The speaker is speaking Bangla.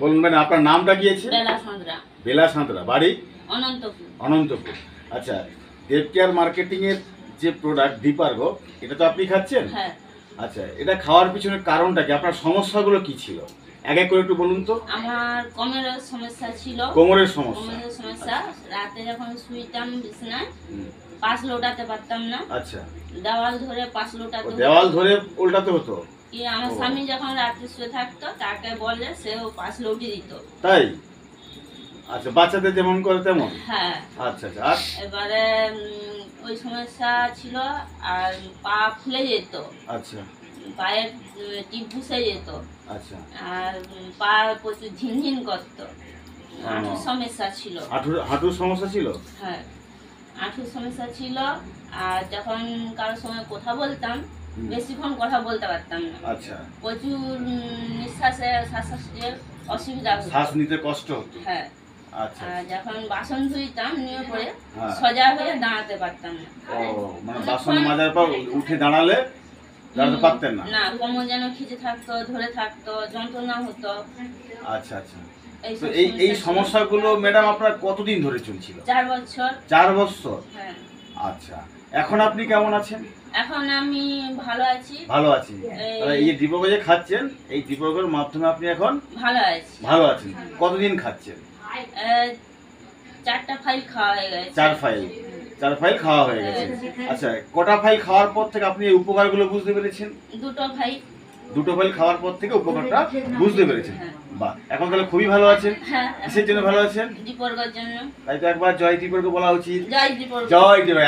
বলুন ম্যাডাম, আপনার নামটা কি আছে? বেলা সাঁতরা। বেলা সাঁতরা, বাড়ি অনন্তপুর। অনন্তপুর। আচ্ছা, দেবকেয়ার মার্কেটিং এর যে প্রোডাক্ট ডিপার্গো, এটা তো আপনি খাচ্ছেন? হ্যাঁ। আচ্ছা, এটা খাওয়ার পিছনে কারণটা কি? আপনার সমস্যাগুলো কি ছিল এক এক করে একটু বলুন তো। আমার কোমরের সমস্যা ছিল। কোমরের সমস্যা? কোমরের সমস্যা। রাতে যখন শুইতাম বিছানায় পাশ লোটাতে পারতাম না। আচ্ছা, দেওয়াল ধরে পাশ লোটাতে। দেওয়াল ধরে উল্টাতে হতো? কি আমার স্বামী যখন রাতে শুয়ে থাকতো তাকে বললে সেও পাশ লউটিয়ে দিত। তাই? আচ্ছা, বাচ্চাদের যেমন করে তেমন? হ্যাঁ। আচ্ছা আচ্ছা। আর এবারে ওই সমস্যা ছিল। আর পা ফুলে যেত। আচ্ছা। পায়ের টিপ বসে যেত। আচ্ছা। আর পা প্রচুর ঝিনঝিন করতো। হাঁটুর সমস্যা ছিল। হাঁটুর সমস্যা ছিল? হ্যাঁ, হাঁটুর সমস্যা ছিল। আর যখন কারোর সঙ্গে কথা বলতাম বেশিক্ষণ কথা বলতে পারতাম না। আচ্ছা। প্রচুর শ্বাসের অসুবিধা হতো। শ্বাস নিতে কষ্ট হতো? হ্যাঁ। আচ্ছা। আর যখন বাসন ধুইতাম নিয়ে পরে হ্যাঁ। সোজা হয়ে দাঁড়াতে পারতাম না। ও, মানে বাসন মাজার পর উঠে দাঁড়ালে দাঁড়াতে পারতেন না? না, কোমর যেন খিচে থাকতো, ধরে থাকতো, যন্ত্রণা হতো। আচ্ছা আচ্ছা। তো এই সমস্যাগুলো ম্যাডাম আপনার কতদিন ধরে চলছিল? 4 বছর। 4 বছর? হ্যাঁ। আচ্ছা, এখন আপনি কেমন আছেন? এখন আমি ভালো আছি। ভালো আছি। তাহলে এই ডিপোগো যে খাচ্ছেন, এই ডিপোগোর মাধ্যমে আপনি এখন ভালো আছি। ভালো আছেন। কতদিন খাচ্ছেন? 4টা ফাইল খাওয়া হয়ে গেছে। 4 ফাইল? 4 ফাইল খাওয়া হয়ে গেছে। আচ্ছা, কটা ফাইল খাওয়ার পর থেকে আপনি এই উপকারগুলো বুঝতে পেরেছেন? 2টো ফাইল। 2টো ফাইল খাওয়ার পর থেকে উপকারটা বুঝতে পেরেছেন? বাহ, এখন তাহলে খুবই ভালো আছেন। হ্যাঁ। কিসের জন্য ভালো আছেন? ডিপোগোর জন্য। তাই তো একবার জয় ডিপোগো বলা উচিত। জয় ডিপোগো। জয় ডিপোগো।